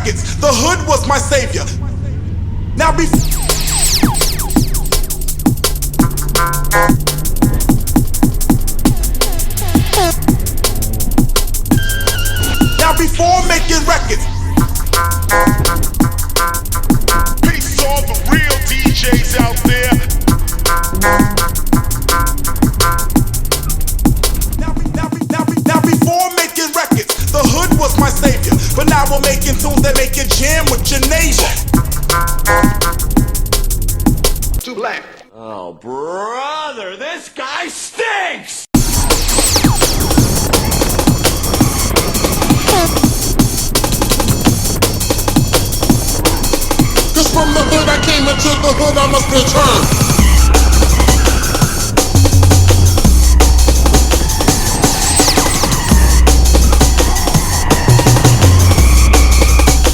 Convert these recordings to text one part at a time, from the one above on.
records, the hood was my savior. Now before making records, peace to all the real DJs out there. Now before making records, the hood was my savior. But now we're making tunes that make you jam with your neighbor. Too black. Oh, brother, this guy stinks! Cause from the hood I came, into the hood I must return.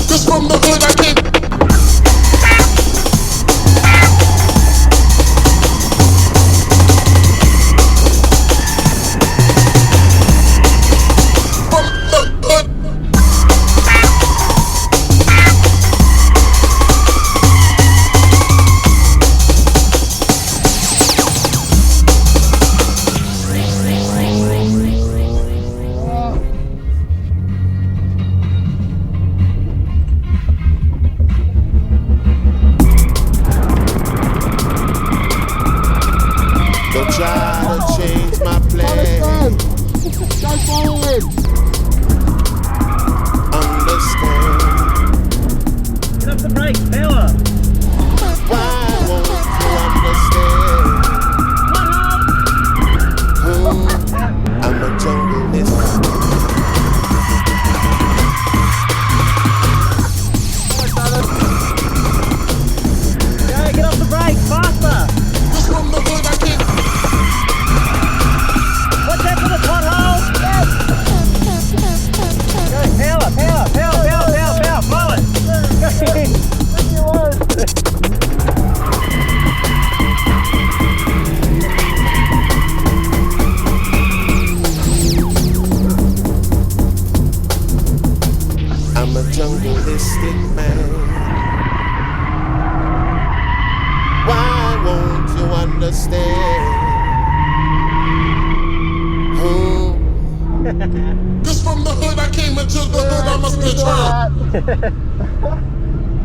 Cause from the hood I came.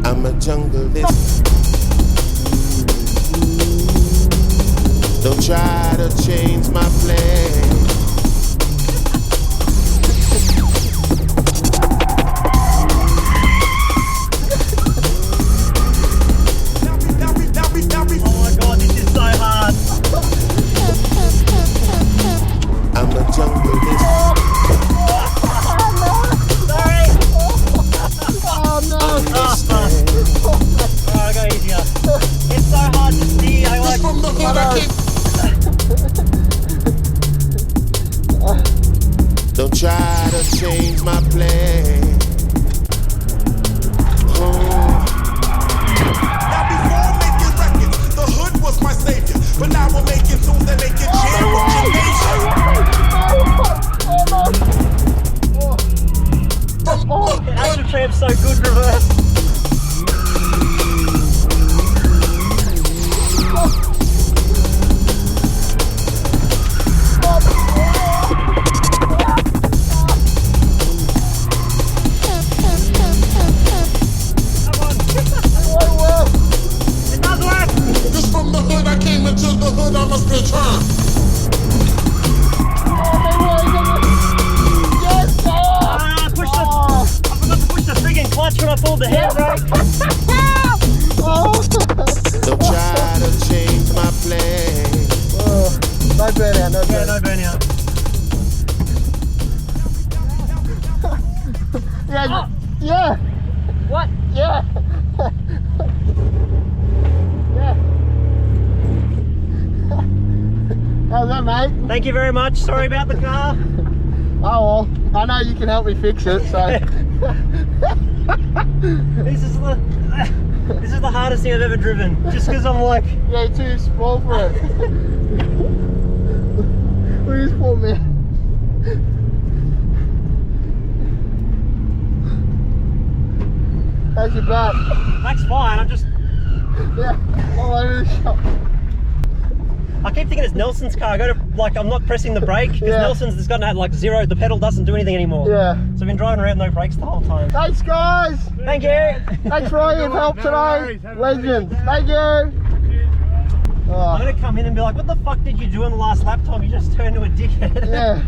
I'm a jungleist. Don't try to change my plan. Oh my god, this is so hard. I'm a jungleist. It's so hard to see. I like from the hood I came. Don't try to change my plan. Now before making records, the hood was my savior. But now we're making tunes that make you jam with your nation. Action Tramp's so good, reverse. When I pulled the handbrake. Don't try to change my plan. No burnout, no burnout. Yeah, no burnout. Yeah, oh. Yeah. What? Yeah. Yeah. How's that, mate? Thank you very much. Sorry about the car. Oh well, I know you can help me fix it, so. This is the hardest thing I've ever driven. Just because I'm like, yeah, you're too small for it. Look at this poor man. how's your back? Back's fine, I'm just... Yeah, all over the shop. I keep thinking it's Nelson's car. I go to, like, I'm not pressing the brake because Yeah. Nelson's has got like zero, the pedal doesn't do anything anymore. Yeah. So I've been driving around no brakes the whole time. Thanks, guys. Thank you. Thanks for all your help today. Legends. Thank you. I'm Oh, gonna come in and be like, what the fuck did you do on the last lap time? You just turned to a dickhead. yeah.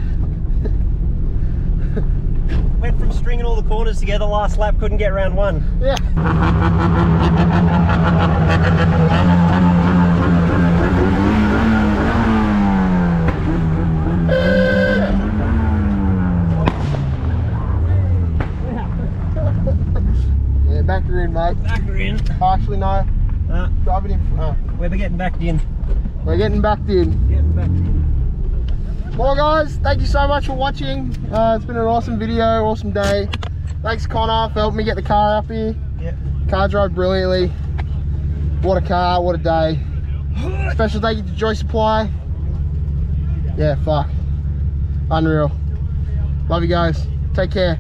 Went from stringing all the corners together last lap, couldn't get round one. Yeah. Yeah, back her in, mate. Back her in. Actually, no. Drive it in. We're getting backed in. We're getting backed in. Getting backed in. Well, guys, thank you so much for watching. It's been an awesome video, awesome day. Thanks, Connor, for helping me get the car up here. Yep. Car drove brilliantly. What a car, what a day. Special thank you to Joy Supply. Yeah, fuck. Unreal. Love you guys. Take care.